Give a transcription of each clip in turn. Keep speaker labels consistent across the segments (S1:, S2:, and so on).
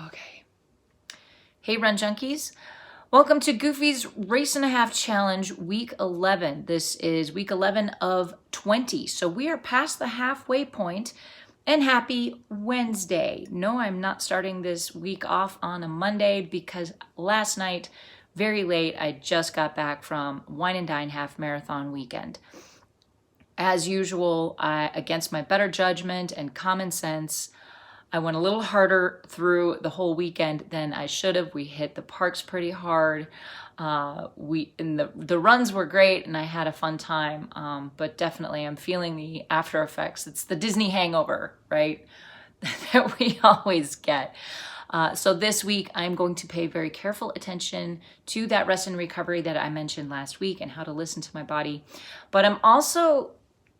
S1: Okay. Hey, Run Junkies. Welcome to Goofy's Race and a Half Challenge, week 11. This is week 11 of 20. So we are past the halfway point, and happy Wednesday. No, I'm not starting this week off on a Monday because last night, very late, I just got back from Wine&Dine half marathon weekend. As usual, against my better judgment and common sense, I went a little harder through the whole weekend than I should have. We hit the parks pretty hard. The runs were great and I had a fun time, but definitely I'm feeling the after effects. It's the Disney hangover, right? that we always get. So this week I'm going to pay very careful attention to that rest and recovery that I mentioned last week and how to listen to my body. But I'm also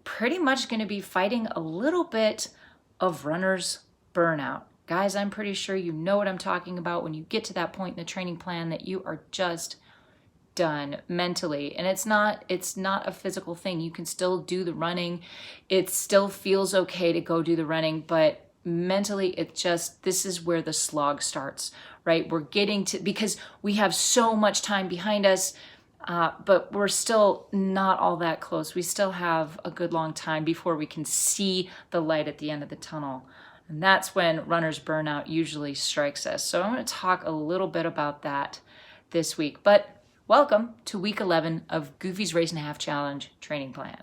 S1: pretty much going to be fighting a little bit of runner's burnout. Guys, I'm pretty sure you know what I'm talking about when you get to that point in the training plan that you are just done mentally. And it's not a physical thing. You can still do the running. It still feels okay to go do the running, but mentally this is where the slog starts, right? We're getting to, because we have so much time behind us, but we're still not all that close. We still have a good long time before we can see the light at the end of the tunnel. And that's when runner's burnout usually strikes us. So I'm going to talk a little bit about that this week. But welcome to week 11 of Goofy's Race and a Half Challenge training plan.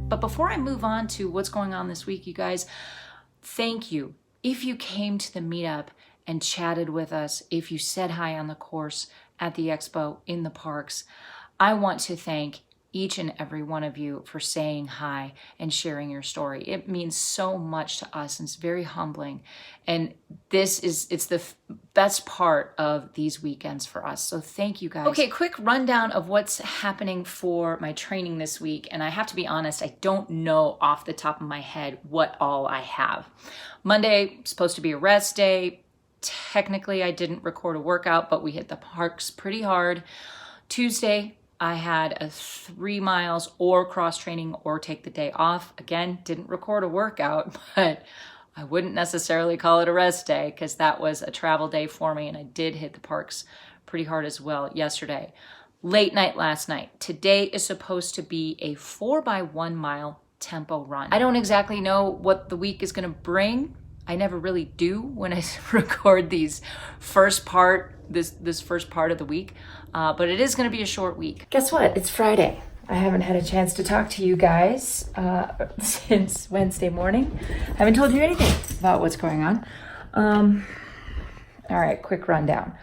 S1: But before I move on to what's going on this week, you guys, thank you. If you came to the meetup and chatted with us, if you said hi on the course, at the expo, in the parks, I want to thank each and every one of you for saying hi and sharing your story. It means so much to us and it's very humbling. And it's the best part of these weekends for us. So thank you guys. Okay, quick rundown of what's happening for my training this week. And I have to be honest, I don't know off the top of my head what all I have. Monday, supposed to be a rest day. Technically, I didn't record a workout, but we hit the parks pretty hard. Tuesday, I had a 3 miles or cross training or take the day off. Again, didn't record a workout, but I wouldn't necessarily call it a rest day because that was a travel day for me and I did hit the parks pretty hard as well yesterday. Late night last night. Today is supposed to be a 4x1 mile tempo run. I don't exactly know what the week is going to bring. I never really do when I record these this first part of the week, but it is going to be a short week. Guess what? It's Friday. I haven't had a chance to talk to you guys since Wednesday morning. I haven't told you anything about what's going on. All right, quick rundown.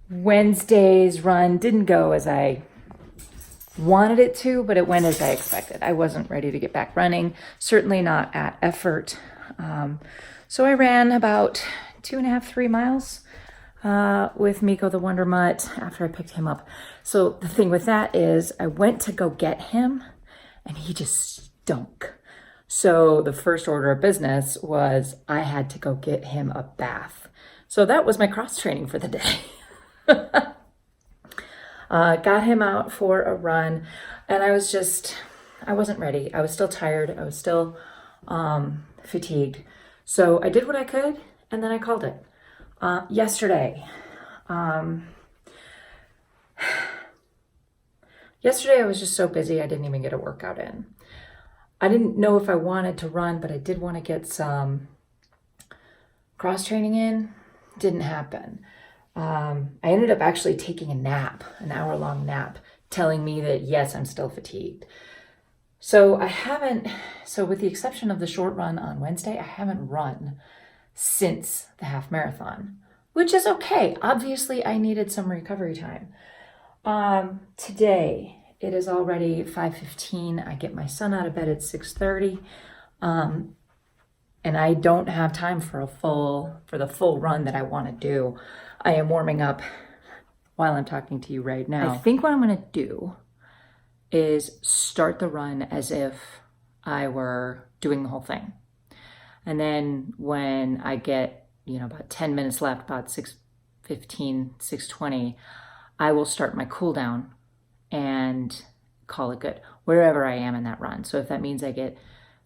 S1: Wednesday's run didn't go as I wanted it to, but it went as I expected. I wasn't ready to get back running, certainly not at effort. So I ran about 2.5, 3 miles with Miko the Wonder Mutt after I picked him up. So the thing with that is I went to go get him and he just stunk. So the first order of business was I had to go get him a bath. So that was my cross training for the day. Got him out for a run and I wasn't ready. I was still tired. I was still fatigued. So I did what I could, and then I called it. Yesterday I was just so busy I didn't even get a workout in. I didn't know if I wanted to run, but I did want to get some cross training in. Didn't happen. I ended up actually taking a nap, an hour-long nap, telling me that yes, I'm still fatigued. So with the exception of the short run on Wednesday, I haven't run since the half marathon, which is okay. Obviously, I needed some recovery time. Today, it is already 5:15. I get my son out of bed at 6:30, and I don't have time for the full run that I want to do. I am warming up while I'm talking to you right now. I think what I'm going to do is start the run as if I were doing the whole thing. And then when I get about 10 minutes left, about 6:15, 6:20, I will start my cool down and call it good, wherever I am in that run. So if that means I get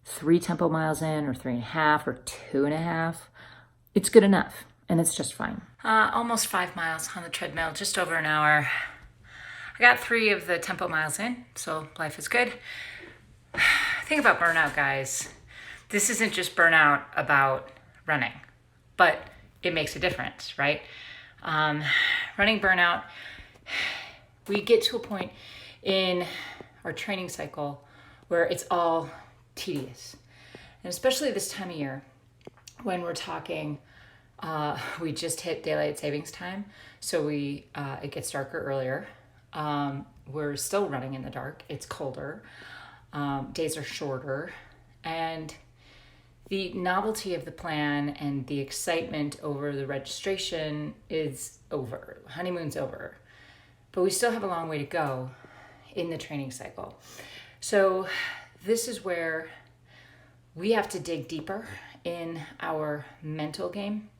S1: 3 tempo miles in, or 3.5, or 2.5, it's good enough, and it's just fine. Almost 5 miles on the treadmill, just over an hour. I got 3 of the tempo miles in, so life is good. Think about burnout, guys. This isn't just burnout about running, but it makes a difference, right? Running burnout, we get to a point in our training cycle where it's all tedious. And especially this time of year when we're talking, we just hit daylight savings time, so it gets darker earlier. We're still running in the dark. It's colder. Days are shorter, and the novelty of the plan and the excitement over the registration is over. Honeymoon's over. But we still have a long way to go in the training cycle. So this is where we have to dig deeper in our mental game.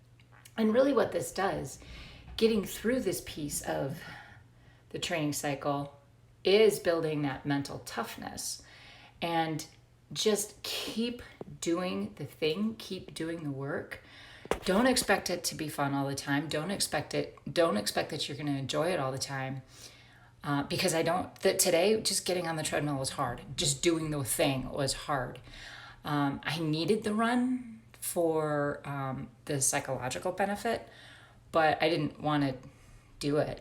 S1: And really what this does, getting through this piece of the training cycle, is building that mental toughness. And just keep doing the thing, keep doing the work. Don't expect it to be fun all the time. Don't expect that you're going to enjoy it all the time. Because today, just getting on the treadmill was hard. Just doing the thing was hard. I needed the run for the psychological benefit, but I didn't want to do it.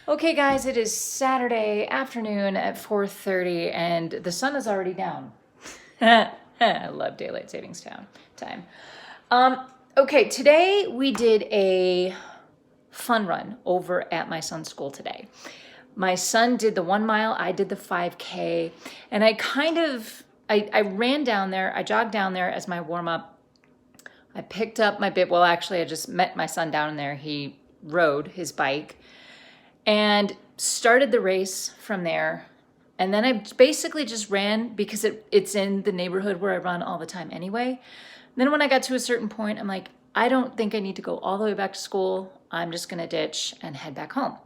S1: Okay, guys, it is Saturday afternoon at 4:30, and the sun is already down. I love daylight savings time. Okay, today we did a fun run over at my son's school today. My son did the 1 mile, I did the 5K, and I ran down there, I jogged down there as my warm-up. I picked up my bib. Well, actually, I just met my son down there. He rode his bike and started the race from there. And then I basically just ran because it's in the neighborhood where I run all the time anyway. And then when I got to a certain point, I'm like, I don't think I need to go all the way back to school. I'm just going to ditch and head back home.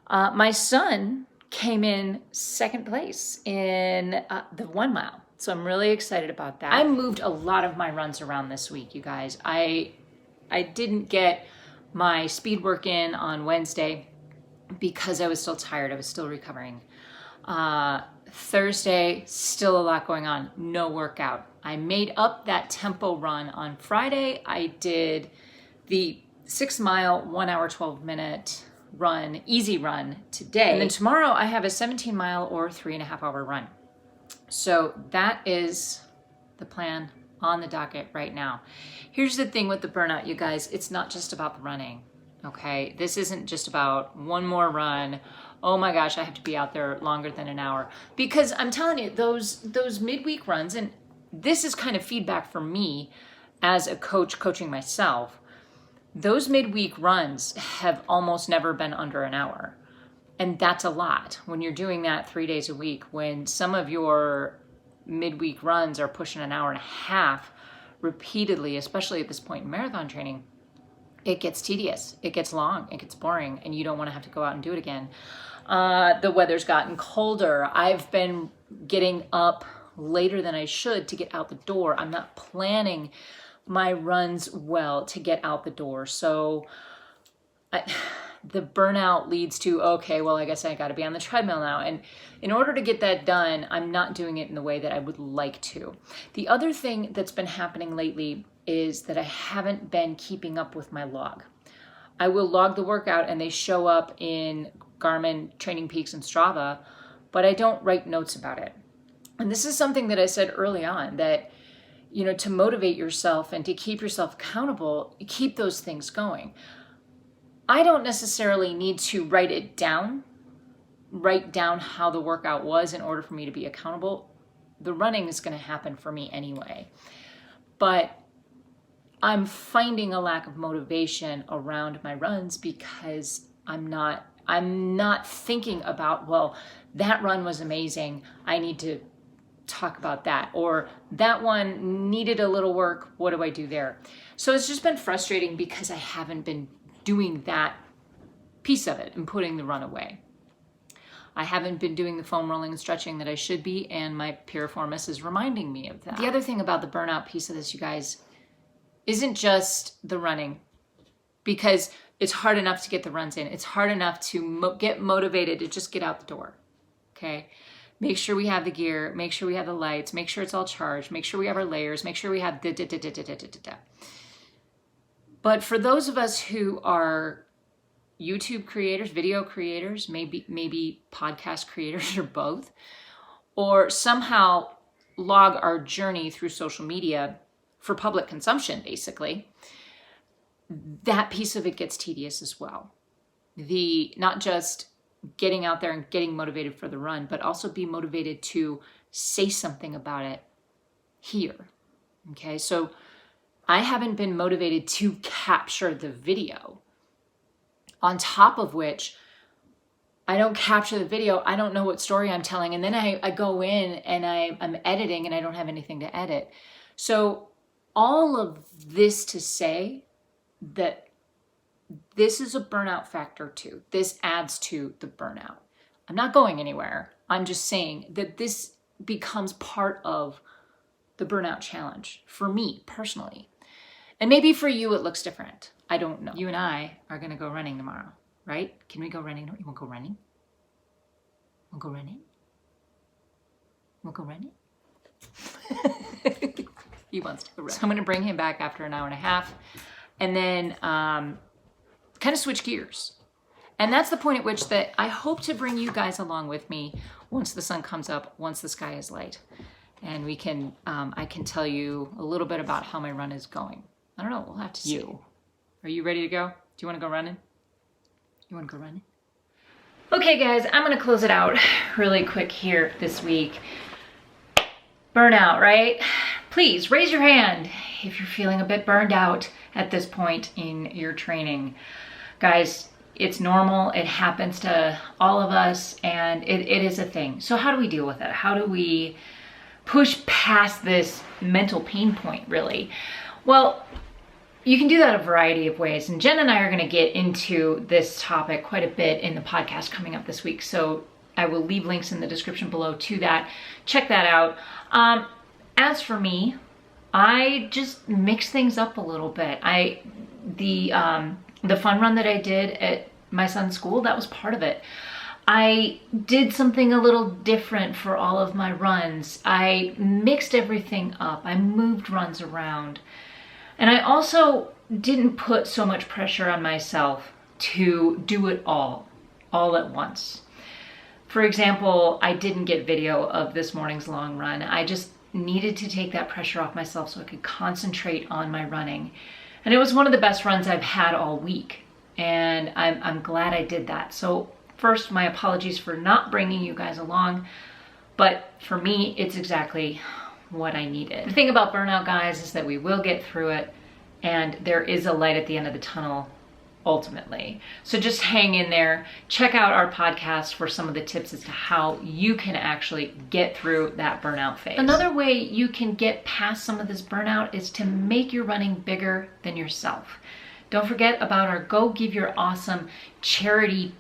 S1: My son came in second place in the 1 mile. So I'm really excited about that. I moved a lot of my runs around this week, you guys. I didn't get my speed work in on Wednesday because I was still tired. I was still recovering. Thursday, still a lot going on. No workout. I made up that tempo run on Friday. I did the 6 mile, 1 hour, 12 minute run, easy run today. And then tomorrow I have a 17 mile or 3.5 hour run. So that is the plan on the docket right now. Here's the thing with the burnout, you guys. It's not just about the running, okay? This isn't just about one more run. Oh my gosh, I have to be out there longer than an hour. Because I'm telling you, those midweek runs, and this is kind of feedback for me as a coach coaching myself, those midweek runs have almost never been under an hour. And that's a lot when you're doing that 3 days a week, when some of your midweek runs are pushing an hour and a half repeatedly, especially at this point in marathon training. It gets tedious, it gets long, it gets boring, and you don't want to have to go out and do it again. The weather's gotten colder. I've been getting up later than I should to get out the door. I'm not planning my runs well to get out the door. So the burnout leads to, okay, well, I guess I got to be on the treadmill now. And in order to get that done, I'm not doing it in the way that I would like to. The other thing that's been happening lately is that I haven't been keeping up with my log. I will log the workout and they show up in Garmin, Training Peaks, and Strava, but I don't write notes about it. And this is something that I said early on, that, you know, to motivate yourself and to keep yourself accountable, keep those things going. I don't necessarily need to write down how the workout was in order for me to be accountable. The running is going to happen for me anyway. But I'm finding a lack of motivation around my runs because I'm not thinking about, well, that run was amazing. I need to talk about that. Or that one needed a little work. What do I do there? So it's just been frustrating because I haven't been doing that piece of it and putting the run away. I haven't been doing the foam rolling and stretching that I should be, and my piriformis is reminding me of that. The other thing about the burnout piece of this, you guys, isn't just the running, because it's hard enough to get the runs in. It's hard enough to get motivated to just get out the door, okay? Make sure we have the gear, make sure we have the lights, make sure it's all charged, make sure we have our layers, make sure we have da-da-da-da-da-da-da-da. But for those of us who are YouTube creators, video creators, maybe podcast creators or both, or somehow log our journey through social media for public consumption, basically, that piece of it gets tedious as well. Not just getting out there and getting motivated for the run, but also be motivated to say something about it here. Okay, so I haven't been motivated to capture the video. On top of which, I don't capture the video, I don't know what story I'm telling, and then I go in and I'm editing and I don't have anything to edit. So all of this to say that this is a burnout factor too. This adds to the burnout. I'm not going anywhere. I'm just saying that this becomes part of the burnout challenge for me personally. And maybe for you it looks different. I don't know. You and I are going to go running tomorrow, right? Can we go running? You want to go running? Want to go running? Want to go running? He wants to go running. So I'm going to bring him back after an hour and a half and then kind of switch gears. And that's the point at which that I hope to bring you guys along with me once the sun comes up, once the sky is light. And we can, I can tell you a little bit about how my run is going. I don't know. We'll have to see. Are you ready to go? Do you want to go running? You want to go running? Okay, guys, I'm going to close it out really quick here this week. Burnout, right? Please raise your hand if you're feeling a bit burned out at this point in your training. Guys, it's normal. It happens to all of us, and it is a thing. So how do we deal with it? How do we push past this mental pain point, really? Well, you can do that a variety of ways, and Jen and I are going to get into this topic quite a bit in the podcast coming up this week, so I will leave links in the description below to that. Check that out. As for me, I just mix things up a little bit. The fun run that I did at my son's school, that was part of it. I did something a little different for all of my runs. I mixed everything up. I moved runs around. And I also didn't put so much pressure on myself to do it all at once. For example, I didn't get video of this morning's long run. I just needed to take that pressure off myself so I could concentrate on my running. And it was one of the best runs I've had all week. And I'm glad I did that. So first, my apologies for not bringing you guys along. But for me, it's exactly what I needed. The thing about burnout, guys, is that we will get through it, and there is a light at the end of the tunnel ultimately. So just hang in there. Check out our podcast for some of the tips as to how you can actually get through that burnout phase. Another way you can get past some of this burnout is to make your running bigger than yourself. Don't forget about our Go Give Your Awesome charity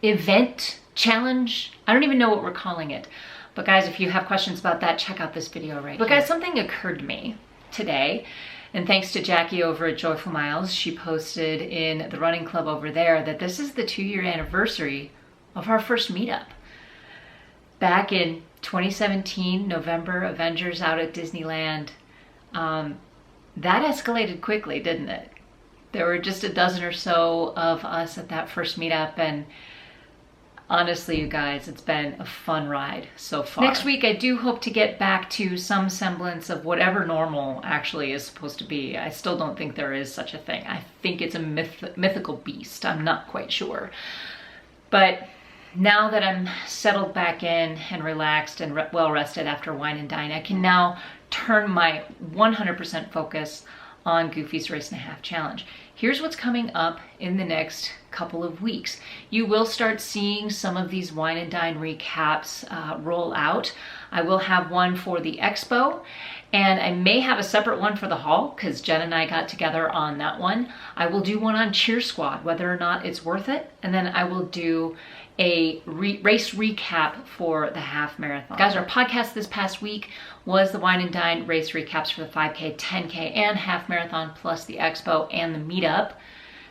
S1: event challenge. I don't even know what we're calling it. But guys, if you have questions about that, check out this video right here. But guys, something occurred to me today, and thanks to Jackie over at Joyful Miles, she posted in the running club over there that this is the 2-year anniversary of our first meetup. Back in 2017, November, Avengers out at Disneyland. That escalated quickly, didn't it? There were just a dozen or so of us at that first meetup, and honestly, you guys, it's been a fun ride so far. Next week, I do hope to get back to some semblance of whatever normal actually is supposed to be. I still don't think there is such a thing. I think it's a mythical beast. I'm not quite sure. But now that I'm settled back in and relaxed and well rested after Wine and Dine, I can now turn my 100% focus on Goofy's Race and a Half Challenge. Here's what's coming up in the next couple of weeks. You will start seeing some of these Wine and Dine recaps roll out. I will have one for the expo, and I may have a separate one for the hall because Jen and I got together on that one. I will do one on Cheer Squad, whether or not it's worth it, and then I will do a race recap for the half marathon. Guys, our podcast this past week was the Wine and Dine race recaps for the 5K, 10K, and half marathon, plus the expo and the meetup.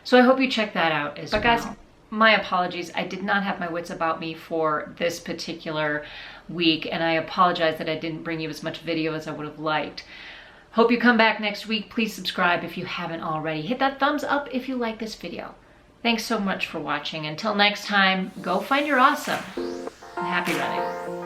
S1: So I hope you check that out as well. But guys, my apologies. I did not have my wits about me for this particular week, and I apologize that I didn't bring you as much video as I would have liked. Hope you come back next week. Please subscribe if you haven't already. Hit that thumbs up if you like this video. Thanks so much for watching. Until next time, go find your awesome and happy running.